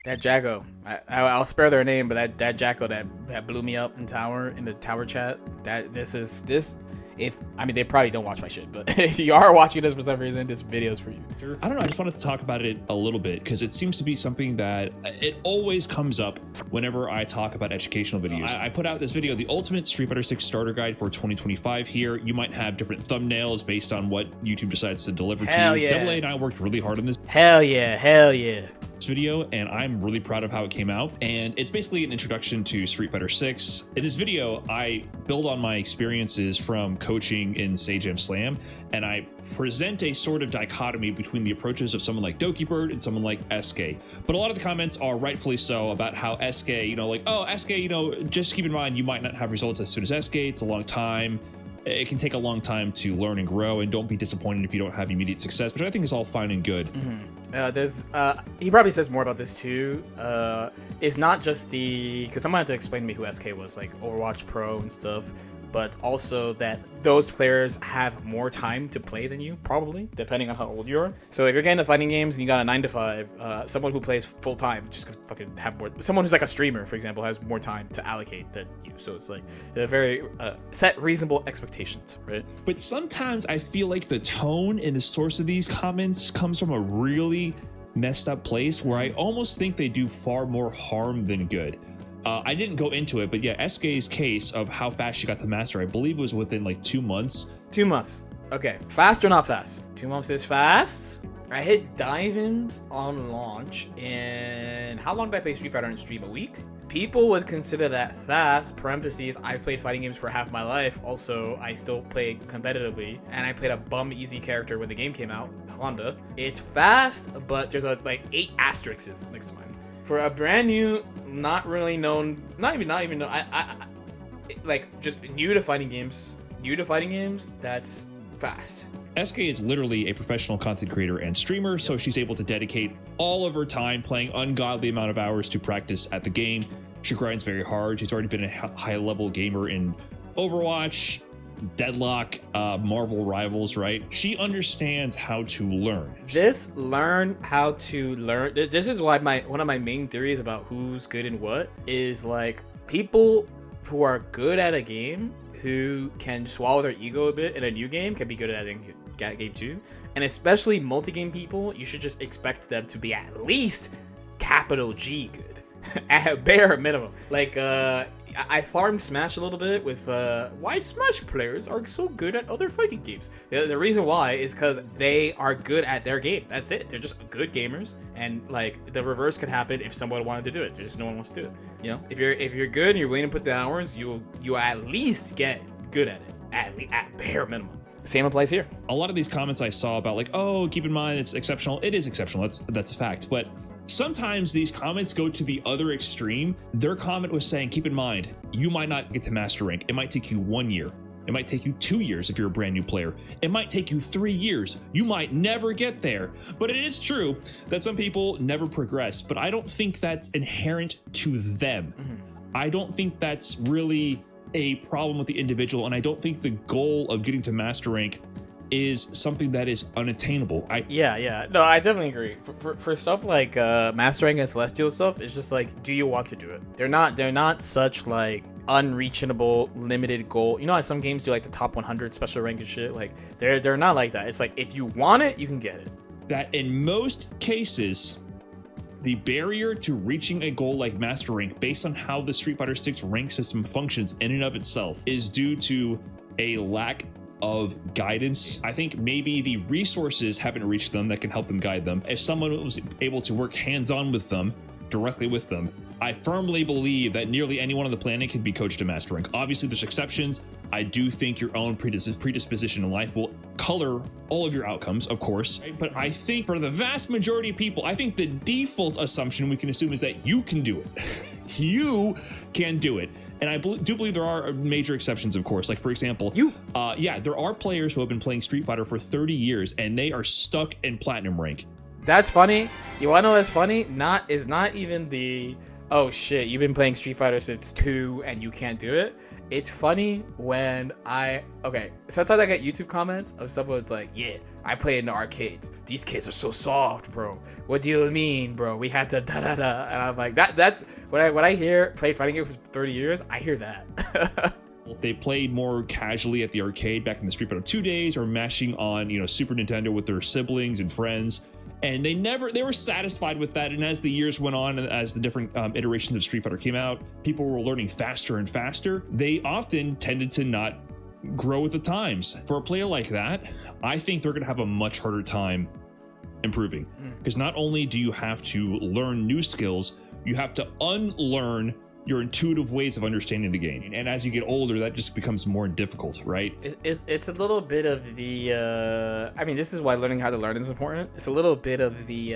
That Jacko, I'll spare their name, but that Jacko that blew me up in the tower chat. If I mean, they probably don't watch my shit, but if you are watching this for some reason, this video is for you. I don't know. I just wanted to talk about it a little bit because it seems to be something that it always comes up whenever I talk about educational videos. I put out this video, the Ultimate Street Fighter 6 Starter Guide for 2025 here. You might have different thumbnails based on what YouTube decides to deliver to you. Double A and I worked really hard on this. Hell yeah. Video, and I'm really proud of how it came out, and it's basically an introduction to Street Fighter 6. In this video, I build on my experiences from coaching in Sage Slam, and I present a sort of dichotomy between the approaches of someone like Doki Bird and someone like SK. But a lot of the comments are rightfully so about how SK, like, oh, SK, just keep in mind you might not have results as soon as SK. It's a long time. It can take a long time to learn and grow, and don't be disappointed if you don't have immediate success, which I think is all fine and good. He probably says more about this too. It's not just because someone had to explain to me who SK was, like Overwatch Pro and stuff, but also that those players have more time to play than you, probably, depending on how old you are. So if you're getting into fighting games and you got a 9 to 5, someone who plays full time just could fucking have more. Someone who's like a streamer, for example, has more time to allocate than you. So it's like a very set reasonable expectations, right? But sometimes I feel like the tone and the source of these comments comes from a really messed up place where I almost think they do far more harm than good. I didn't go into it, but yeah, SK's case of how fast she got to master, I believe was within like 2 months. 2 months. Okay. Fast or not fast? 2 months is fast. I hit Diamond on launch, and how long did I play Street Fighter on stream? A week? People would consider that fast. Parentheses, I've played fighting games for half my life. Also, I still play competitively, and I played a bum easy character when the game came out, Honda. It's fast, but there's like 8 asterisks next to mine. For a brand new, not really known, not even known, I like just new to fighting games, that's fast. SK is literally a professional content creator and streamer, so she's able to dedicate all of her time playing ungodly amount of hours to practice at the game. She grinds very hard. She's already been a high-level gamer in Overwatch, Deadlock, Marvel Rivals, right? She understands how to learn. This is why one of my main theories about who's good and what is like people who are good at a game who can swallow their ego a bit in a new game can be good at game too. And especially multi-game people, you should just expect them to be at least capital G good at a bare minimum. Like I farmed Smash a little bit with why Smash players are so good at other fighting games. The reason why is because they are good at their game. That's it. They're just good gamers, and like the reverse could happen if someone wanted to do it. Just no one wants to do it. If you're good and you're willing to put the hours, you at least get good at it at bare minimum. Same applies here. A lot of these comments I saw about like, oh, keep in mind it's exceptional. It is exceptional. That's a fact, but sometimes these comments go to the other extreme. Their comment was saying, keep in mind, you might not get to master rank. It might take you 1 year. It might take you 2 years if you're a brand new player. It might take you 3 years. You might never get there. But it is true that some people never progress, but I don't think that's inherent to them. I don't think that's really a problem with the individual, and I don't think the goal of getting to master rank is something that is unattainable. No, I definitely agree. For stuff like mastering and celestial stuff, it's just like, do you want to do it? They're not such like unreachable limited goal. You know how some games do like the top 100 special rank and shit? Like they're not like that. It's like if you want it, you can get it. That in most cases, the barrier to reaching a goal like master rank based on how the Street Fighter 6 rank system functions in and of itself is due to a lack of guidance. I think maybe the resources haven't reached them that can help them guide them. If someone was able to work hands-on with them, directly with them, I firmly believe that nearly anyone on the planet can be coached to master rank. Obviously, there's exceptions. I do think your own predisposition in life will color all of your outcomes, of course. But I think for the vast majority of people, I think the default assumption we can assume is that you can do it. You can do it. And I do believe there are major exceptions, of course. Like, for example, there are players who have been playing Street Fighter for 30 years, and they are stuck in platinum rank. That's funny. You want to know what's funny? Not even the, oh shit, you've been playing Street Fighter since 2 and you can't do it. it's funny when sometimes I get YouTube comments of someone's like, yeah, I play in the arcades. These kids are so soft, bro. What do you mean, bro? We had to da da da. And I'm like, that's when I hear played fighting games for 30 years, I hear that. They played more casually at the arcade back in the Street Fighter 2 days, or mashing on, Super Nintendo with their siblings and friends. And they were satisfied with that. And as the years went on, and as the different iterations of Street Fighter came out, people were learning faster and faster. They often tended to not grow with the times. For a player like that, I think they're going to have a much harder time improving. Because not only do you have to learn new skills, you have to unlearn your intuitive ways of understanding the game. And as you get older, that just becomes more difficult, right? It's a little bit of the, this is why learning how to learn is important. It's a little bit of the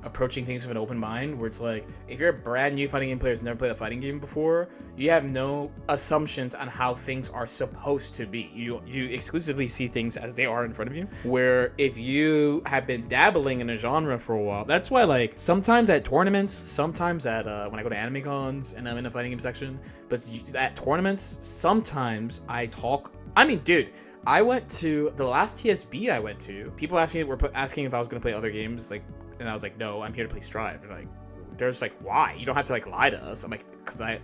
approaching things with an open mind, where it's like, if you're a brand new fighting game player who's never played a fighting game before, you have no assumptions on how things are supposed to be. You exclusively see things as they are in front of you. Where if you have been dabbling in a genre for a while, that's why, like, sometimes at tournaments, sometimes at when I go to anime cons and I'm in a fighting game section, but at tournaments, sometimes I talk. Dude, I went to the last TSB I went to. People were asking if I was gonna play other games, like, and I was like, no, I'm here to play Strive. And like, they're just like, why? You don't have to like lie to us. I'm like, because I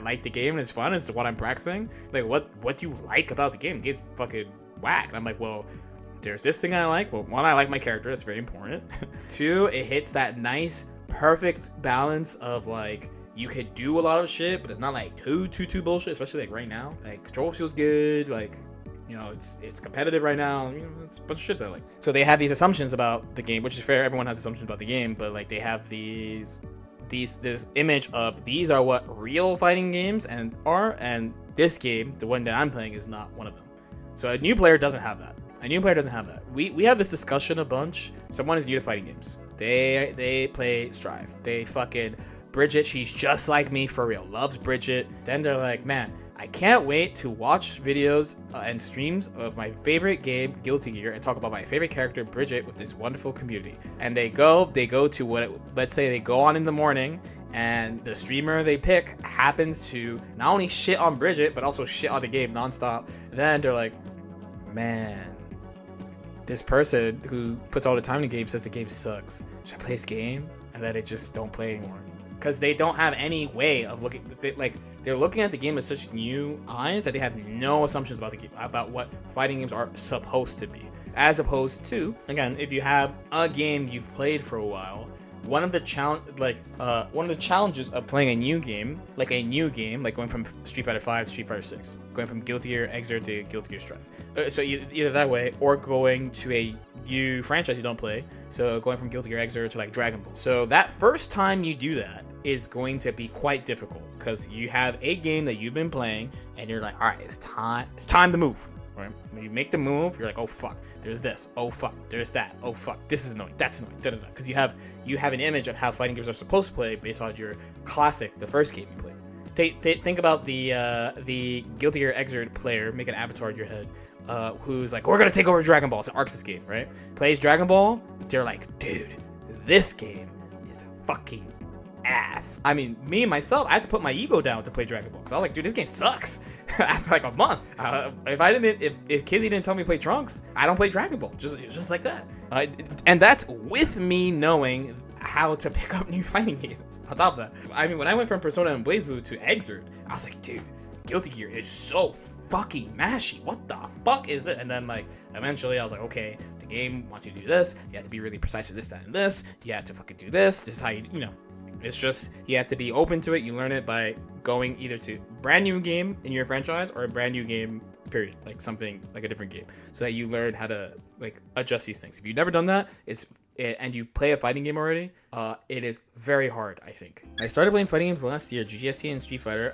like the game and it's fun. It's what I'm practicing. Like, what do you like about the game? The game's fucking whack. And I'm like, well, there's this thing I like. Well, one, I like my character. That's very important. Two, it hits that nice, perfect balance of like, you could do a lot of shit, but it's not like too bullshit, especially like right now. Like, control feels good, like, it's competitive right now. It's a bunch of shit that I like. So they have these assumptions about the game, which is fair. Everyone has assumptions about the game, but like they have this image of these are what real fighting games and this game, the one that I'm playing, is not one of them. So a new player doesn't have that. We have this discussion a bunch. Someone is new to fighting games. They play Strive. They fucking Bridget, she's just like me for real, loves Bridget. Then they're like, man, I can't wait to watch videos and streams of my favorite game, Guilty Gear, and talk about my favorite character, Bridget, with this wonderful community. And they go to let's say they go on in the morning, and the streamer they pick happens to not only shit on Bridget, but also shit on the game nonstop. Then they're like, man, this person who puts all the time in the game says the game sucks. Should I play this game? And then they just don't play anymore. Because they don't have any way of looking, they're looking at the game with such new eyes that they have no assumptions about the game, about what fighting games are supposed to be. As opposed to, again, if you have a game you've played for a while, one of the challenges of playing a new game, like going from Street Fighter 5 to Street Fighter 6, going from Guilty Gear Xrd to Guilty Gear Strive. So either that way, or going to a new franchise you don't play, so going from Guilty Gear Xrd to like Dragon Ball. So that first time you do that is going to be quite difficult, because you have a game that you've been playing and you're like, all right, it's time to move. Right? When you make the move, you're like, oh fuck, there's this, oh fuck, there's that, oh fuck, this is annoying, that's annoying, because you have an image of how fighting games are supposed to play based on your classic, the first game you played. Think about the Guilty Gear Xrd player, make an avatar in your head, who's like, we're gonna take over Dragon Ball. It's an Arxis game, right? Plays Dragon Ball, they're like, dude, this game is fucking ass. Me myself, I had to put my ego down to play Dragon Ball, because I was like, dude, this game sucks. After like a month, if Kizzy didn't tell me to play Trunks, I don't play Dragon Ball, just like that. And that's with me knowing how to pick up new fighting games. On top of that, when I went from Persona and BlazBlue to Xrd, I was like, dude, Guilty Gear is so fucking mashy. What the fuck is it? And then like eventually I was like, okay, the game wants you to do this. You have to be really precise with this, that, and this. You have to fucking do this. This is how you. It's just, you have to be open to it. You learn it by going either to brand new game in your franchise or a brand new game, period. Like something like a different game, so that you learn how to like adjust these things. If you've never done that, and you play a fighting game already, it is very hard, I think. I started playing fighting games last year, GGST and Street Fighter.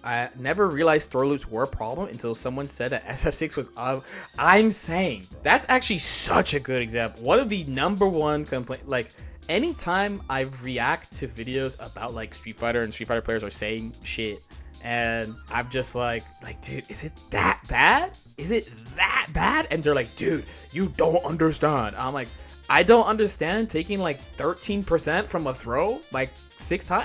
I never realized Thor Loots were a problem until someone said that SF6 was up. I'm saying that's actually such a good example. One of the number one complaint, like anytime I react to videos about like Street Fighter and Street Fighter players are saying shit, and I'm just like, dude, is it that bad? Is it that bad? And they're like, dude, you don't understand. I'm like, I don't understand taking like 13% from a throw like 6 times.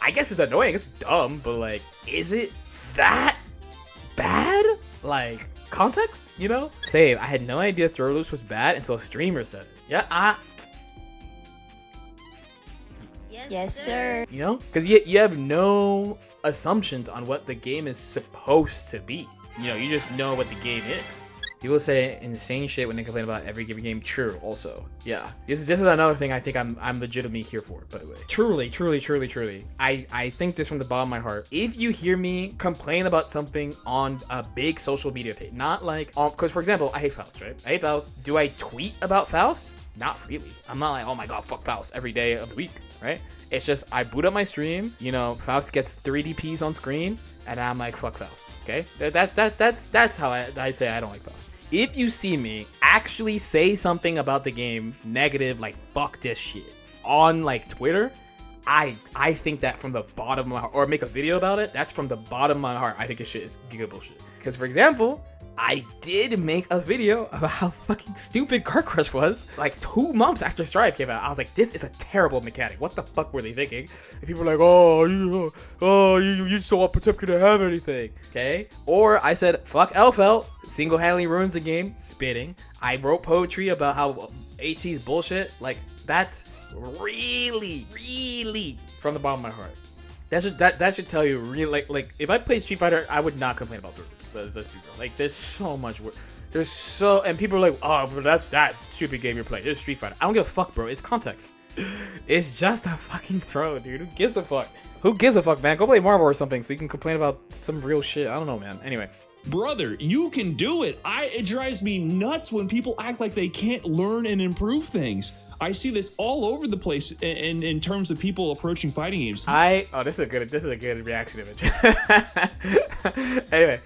I guess it's annoying, it's dumb, but like, is it that bad? Like, context, you know? Save, I had no idea Thor Loots was bad until a streamer said it. Yeah, Yes, sir. you know? Because you have no assumptions on what the game is supposed to be. You know, you just know what the game is. People say insane shit when they complain about every given game. True, also. Yeah. This is another thing I think I'm legitimately here for, by the way. Truly. I think this from the bottom of my heart. If you hear me complain about something on a big social media page, not like, because for example, I hate Faust, right? I hate Faust. Do I tweet about Faust? Not really. I'm not like, oh my god, fuck Faust every day of the week, right? It's just I boot up my stream, you know, Faust gets 3DPs on screen, and I'm like, fuck Faust, okay? That's how I say I don't like Faust. If you see me actually say something about the game negative, like fuck this shit, on like Twitter, I think that from the bottom of my heart, or make a video about it, that's from the bottom of my heart. I think this shit is giga bullshit. Because for example, I did make a video about how fucking stupid Car Crush was like 2 months after Stripe came out. I was like, this is a terrible mechanic. What the fuck were they thinking? And people were like, you just don't want Protector to have anything. Okay? Or I said, fuck Elfelt, single-handedly ruins the game, spitting. I wrote poetry about how HC's bullshit. Like, that's really from the bottom of my heart. That should tell you really like if I played Street Fighter, I would not complain about Thor Loots. Let's be real. Like there's so much work. And people are like, oh, but that's that stupid game you're playing. It's Street Fighter. I don't give a fuck, bro. It's context. It's just a fucking throw, dude. Who gives a fuck? Who gives a fuck, man? Go play Marvel or something so you can complain about some real shit. I don't know, man. Anyway. Brother, you can do it. It drives me nuts when people act like they can't learn and improve things. I see this all over the place in terms of people approaching fighting games. This is a good reaction image. Anyway,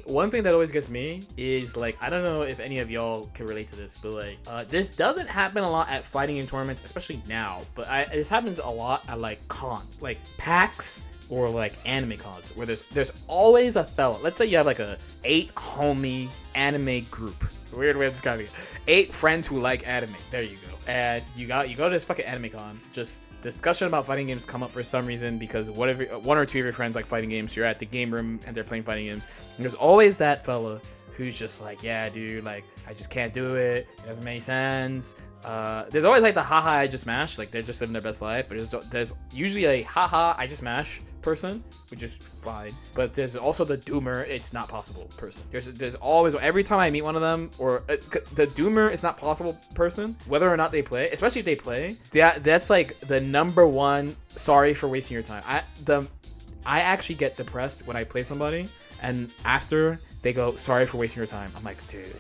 one thing that always gets me is like, I don't know if any of y'all can relate to this, but like this doesn't happen a lot at fighting game tournaments, especially now, but this happens a lot at like cons, like PAX or like anime cons, where there's always a fella. Let's say you have like a 8 homie anime group. Weird way of describing it. 8 friends who like anime. There you go. And you go to this fucking anime con. Just discussion about fighting games come up for some reason because one or two of your friends like fighting games. You're at the game room and they're playing fighting games. And there's always that fella who's just like, yeah, dude, like I just can't do it. It doesn't make sense. There's always like the haha I just mashed, like they're just living their best life, but there's usually a haha I just mash person, which is fine, but there's also the doomer it's not possible person. There's always, every time I meet one of them, or the doomer it's not possible person, whether or not they play, especially if they play, that's like the number one sorry for wasting your time. I actually get depressed when I play somebody and after they go sorry for wasting your time, I'm like, dude,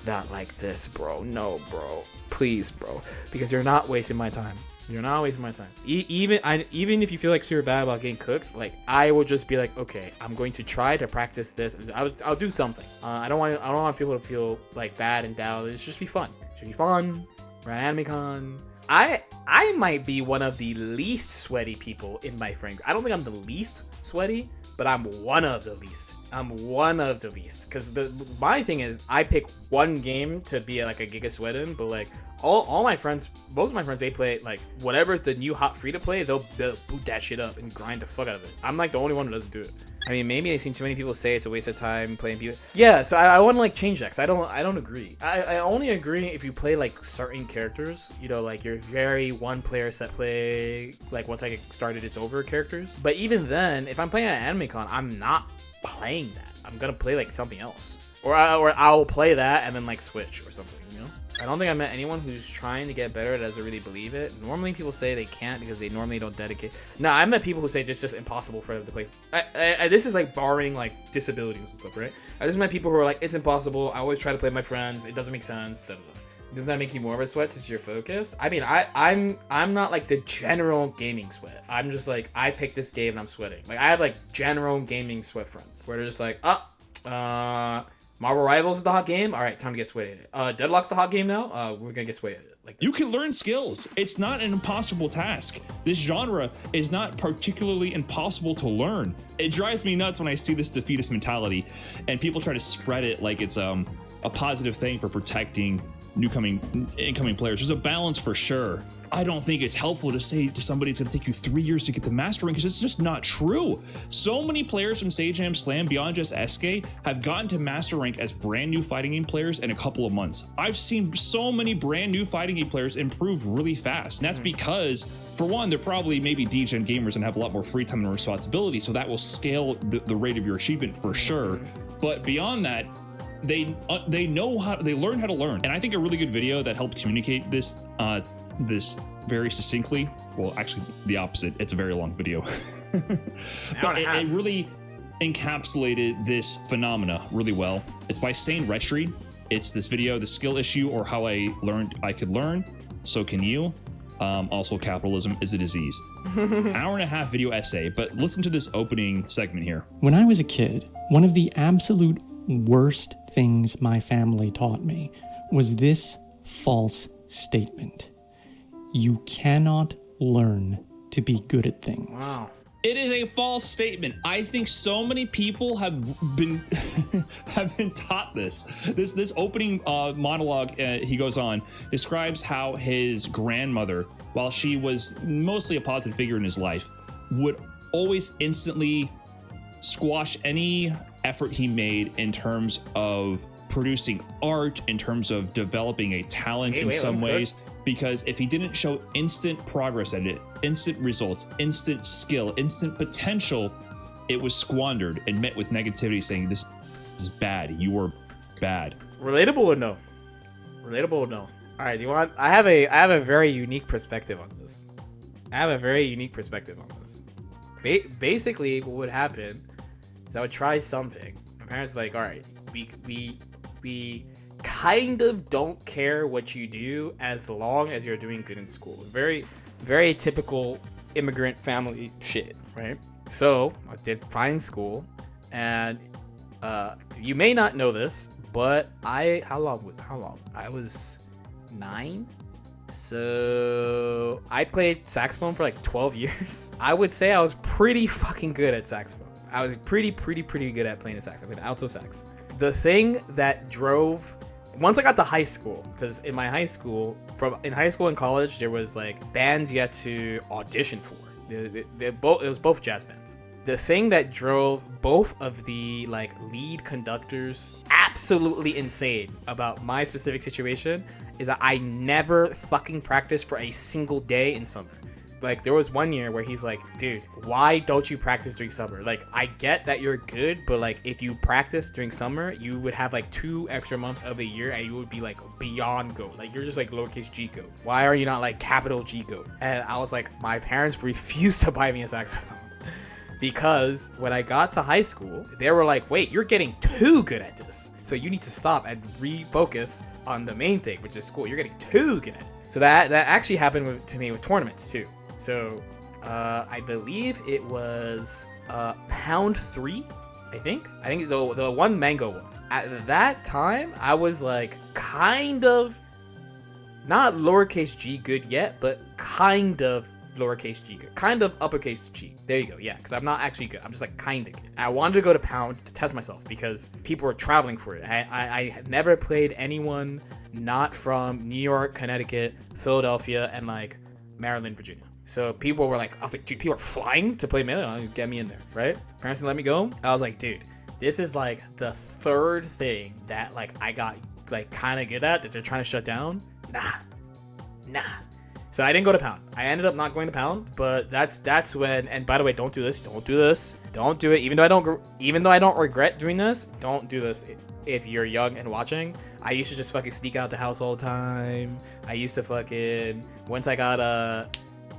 not like this, bro. No, bro. Please, bro. Because you're not wasting my time. You're not wasting my time. Even if you feel like super bad about getting cooked, like I will just be like, okay, I'm going to try to practice this. I'll do something. I don't want people to feel like bad and down. It's just be fun. It should be fun. We're at AnimeCon. I might be one of the least sweaty people in my friend group. I don't think I'm the least sweaty, but I'm one of the least. Because my thing is I pick one game to be like a giga sweat in, but like all my friends, most of my friends, they play like whatever's the new hot free to play, they'll boot that shit up and grind the fuck out of it. I'm like the only one who doesn't do it. I mean, maybe I've seen too many people say it's a waste of time playing people. Yeah, so I want to like change that, 'cause I don't agree. I only agree if you play like certain characters, you know, like your very one player set play, like once I get started it's over characters. But even then, if I'm playing at AnimeCon, I'm not playing that. I'm gonna play like something else, or I'll play that and then like switch or something, you know. I don't think I met anyone who's trying to get better that doesn't really believe it. Normally people say they can't because they normally don't dedicate. No, I met people who say it's just impossible for them to play. This is like barring like disabilities and stuff, right? I just met people who are like, it's impossible. I always try to play with my friends. It doesn't make sense. Da, da, da. Doesn't that make you more of a sweat since you're focused? I mean, I'm not like the general gaming sweat. I'm just like, I picked this game and I'm sweating. Like I have like general gaming sweat friends where they're just like, Marvel Rivals is the hot game. All right, time to get sweaty at it. Deadlock's the hot game now. We're gonna get sweaty at it. Like you can learn skills. It's not an impossible task. This genre is not particularly impossible to learn. It drives me nuts when I see this defeatist mentality and people try to spread it like it's a positive thing for protecting incoming players. There's a balance for sure. I don't think it's helpful to say to somebody it's going to take you 3 years to get the master rank, because it's just not true. So many players from Sage Jam Slam, beyond just SK, have gotten to master rank as brand new fighting game players in a couple of months. I've seen so many brand new fighting game players improve really fast, and that's because, for one, they're probably maybe DGen gamers and have a lot more free time and responsibility, so that will scale the rate of your achievement for sure. But beyond that, they learn how to learn. And I think a really good video that helped communicate this very succinctly, well, actually the opposite, it's a very long video, but it really encapsulated this phenomena really well. It's by Sane Retry. It's this video, The Skill Issue, or How I Learned I Could Learn, So Can You. Also, Capitalism is a Disease. Hour and a half video essay, but listen to this opening segment here. When I was a kid, one of the absolute worst things my family taught me was this false statement: you cannot learn to be good at things. Wow. It is a false statement. I think so many people have been taught this. This opening monologue, he goes on, describes how his grandmother, while she was mostly a positive figure in his life, would always instantly squash any effort he made in terms of producing art, in terms of developing a talent in some ways. Because if he didn't show instant progress at it, instant results, instant skill, instant potential, it was squandered and met with negativity, saying this is bad, you are bad. Relatable or no? Relatable or no? All right, I have a very unique perspective on this. Basically, what would happen is I would try something. My parents were like, all right, we kind of don't care what you do as long as you're doing good in school. Very, very typical immigrant family shit, right? So I did fine in school, and you may not know this, but how long? I was 9, so I played saxophone for like 12 years. I would say I was pretty fucking good at saxophone. I was pretty good at playing the sax. I played alto sax. The thing that drove, once I got to high school, because in high school and college, there was like bands you had to audition for. It was both jazz bands. The thing that drove both of the like lead conductors absolutely insane about my specific situation is that I never fucking practiced for a single day in summer. Like, there was one year where he's like, dude, why don't you practice during summer? Like, I get that you're good, but like, if you practice during summer, you would have like 2 extra months of the year and you would be like beyond GOAT. Like, you're just like lowercase G GOAT. Why are you not like capital G GOAT? And I was like, my parents refused to buy me a saxophone. Because when I got to high school, they were like, wait, you're getting too good at this, so you need to stop and refocus on the main thing, which is school. You're getting too good at it. So that actually happened to me with tournaments too. So I believe it was Pound 3, I think the one Mango one. At that time, I was like kind of not lowercase g good yet, but kind of lowercase g good, kind of uppercase G. There you go. Yeah, because I'm not actually good. I'm just like kind of good. I wanted to go to Pound to test myself because people were traveling for it. I had never played anyone not from New York, Connecticut, Philadelphia, and like Maryland, Virginia. So people were like, I was like, dude, people are flying to play Melee. Get me in there, right? Parents didn't let me go. I was like, dude, this is like the third thing that like I got like kind of good at that they're trying to shut down. Nah. So I didn't go to Pound. I ended up not going to Pound, but that's when. And by the way, don't do this. Don't do it. Even though I don't regret doing this, don't do this. If you're young and watching, I used to just fucking sneak out the house all the time. I used to fucking once I got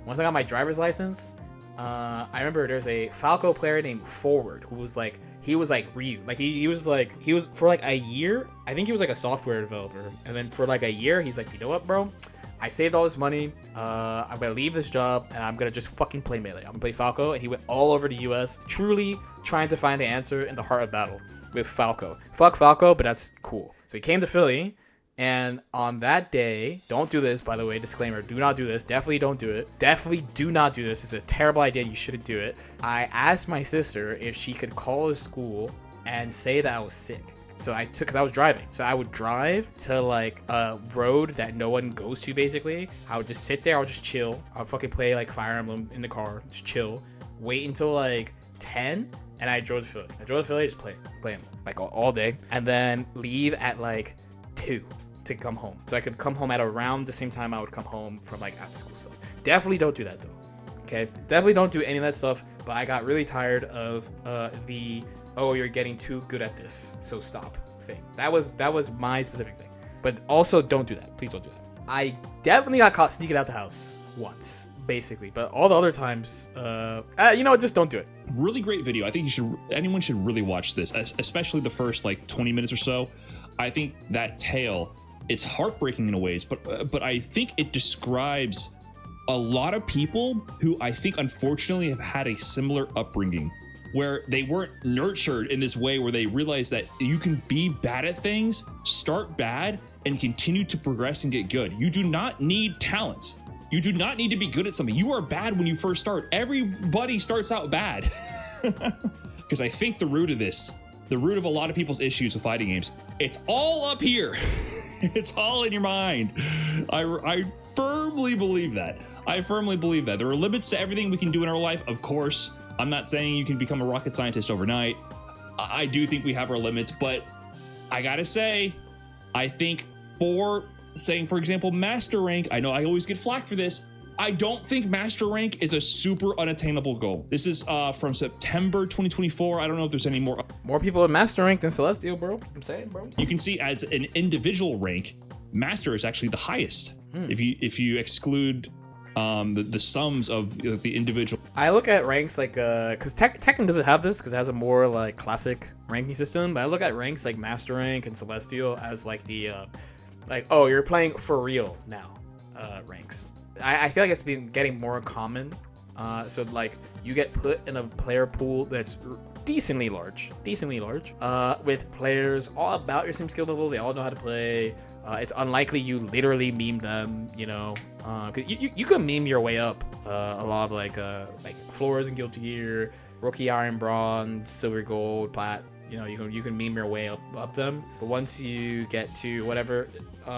my driver's license. I remember there's a Falco player named Forward who was like Ryu. Like he was for like a year. I think he was like a software developer, and then for like a year, he's like, you know what, bro? I saved all this money. I'm gonna leave this job and I'm gonna just fucking play Melee. I'm gonna play Falco. And he went all over the US, truly trying to find the answer in the heart of battle with Falco. Fuck Falco, but that's cool. So he came to Philly, and on that day, don't do this, by the way, disclaimer, do not do this. Definitely don't do it. Definitely do not do this. It's a terrible idea. You shouldn't do it. I asked my sister if she could call the school and say that I was sick. So because I was driving. So I would drive to like a road that no one goes to basically. I would just sit there, I would just chill. I would fucking play like Fire Emblem in the car, just chill. Wait until like 10 and I drove to Philly. Just play them like all day. And then leave at like 2 to come home. So I could come home at around the same time I would come home from like after school stuff. Definitely don't do that though. Okay, definitely don't do any of that stuff. But I got really tired of you're getting too good at this, so stop thing. That was my specific thing. But also don't do that. Please don't do that. I definitely got caught sneaking out the house once, basically. But all the other times, just don't do it. Really great video. I think anyone should really watch this, especially the first like 20 minutes or so. I think that tale, it's heartbreaking in a ways, but I think it describes a lot of people who I think unfortunately have had a similar upbringing where they weren't nurtured in this way where they realize that you can be bad at things, start bad, and continue to progress and get good. You do not need talent. You do not need to be good at something. You are bad when you first start. Everybody starts out bad. Because I think the root of a lot of people's issues with fighting games, it's all up here. It's all in your mind. I firmly believe that. There are limits to everything we can do in our life, of course. I'm not saying you can become a rocket scientist overnight. I do think we have our limits, but I gotta say, I think for example, Master Rank, I know I always get flack for this. I don't think Master Rank is a super unattainable goal. This is from September 2024. I don't know if there's any more people in Master Rank than Celestial, bro. I'm saying, bro. You can see as an individual rank, Master is actually the highest. If you exclude the sums of the individual. I look at ranks like because Tekken doesn't have this because it has a more like classic ranking system, but I look at ranks like Master Rank and Celestial as like the you're playing for real now ranks. I feel like it's been getting more common, so like you get put in a player pool that's decently large with players all about your same skill level. They all know how to play. It's unlikely you literally meme them, cause you can meme your way up a lot of like floors in Guilty Gear, Rookie Iron, Bronze, Silver, Gold, Plat. You can meme your way up them. But once you get to whatever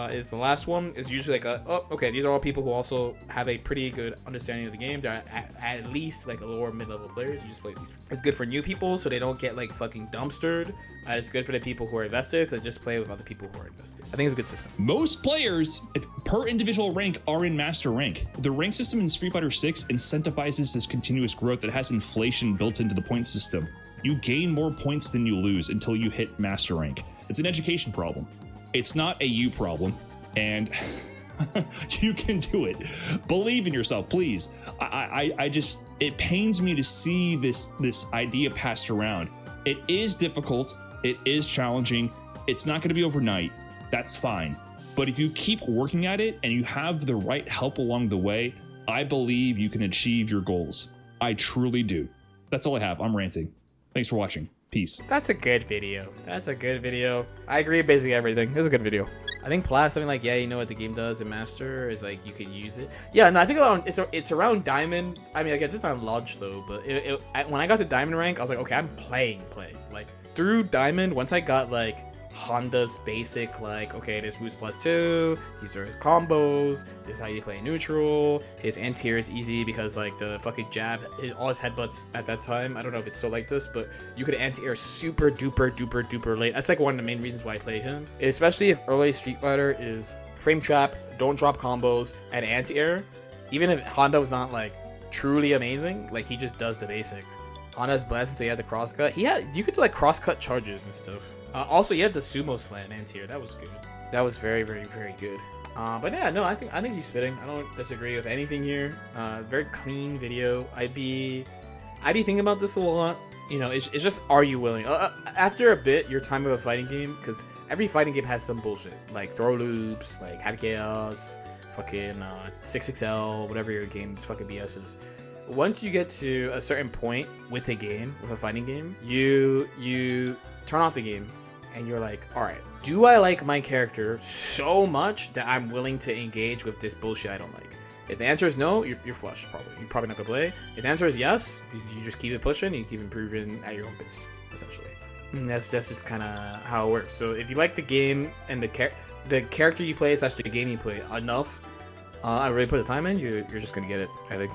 is the last one, is usually like these are all people who also have a pretty good understanding of the game. They're at least like a lower mid-level players. You just play these. It's good for new people so they don't get like fucking dumpstered. It's good for the people who are invested because they just play with other people who are invested. I think it's a good system. Most players, per individual rank, are in Master Rank. The rank system in Street Fighter 6 incentivizes this continuous growth that has inflation built into the point system. You gain more points than you lose until you hit Master Rank. It's an education problem. It's not a you problem, and you can do it. Believe in yourself, please. I just, it pains me to see this idea passed around. It is difficult. It is challenging. It's not going to be overnight. That's fine. But if you keep working at it and you have the right help along the way, I believe you can achieve your goals. I truly do. That's all I have. I'm ranting. Thanks for watching. Peace. That's a good video. I agree with basically everything. It's a good video. I think plus something like, what the game does in Master is like you could use it. Yeah, no, I think it's around Diamond. I mean, I guess it's not launch though, but when I got to Diamond rank, I was like, okay, I'm playing. Like through Diamond, once I got like Honda's basic, like, okay, this boost +2, these are his combos, this is how you play neutral, his anti-air is easy because like the fucking jab, all his headbutts at that time, I don't know if it's still like this, but you could anti-air super duper late. That's like one of the main reasons why I play him, especially if early Street Fighter is frame trap, don't drop combos, and anti-air. Even if Honda was not like truly amazing, like he just does the basics. Honda's blessed until you had the crosscut. You could do like crosscut charges and stuff. Also, you had the sumo slam anti-air. That was good. That was very good. But yeah, no, I think he's spitting. I don't disagree with anything here. Very clean video. I'd be thinking about this a lot. It's just, are you willing? After a bit, your time of a fighting game, because every fighting game has some bullshit, like Thor Loops, like Happy Chaos, fucking 6XL, whatever your game's fucking BS is. Once you get to a certain point with a game, with a fighting game, you turn off the game. And you're like, all right, do I like my character so much that I'm willing to engage with this bullshit I don't like? If the answer is no, you're flushed, probably. You're probably not going to play. If the answer is yes, you just keep it pushing and you keep improving at your own pace, essentially. And that's just kind of how it works. So if you like the game and the character you play / the game you play enough, I really put the time in, you're just gonna get it, I think.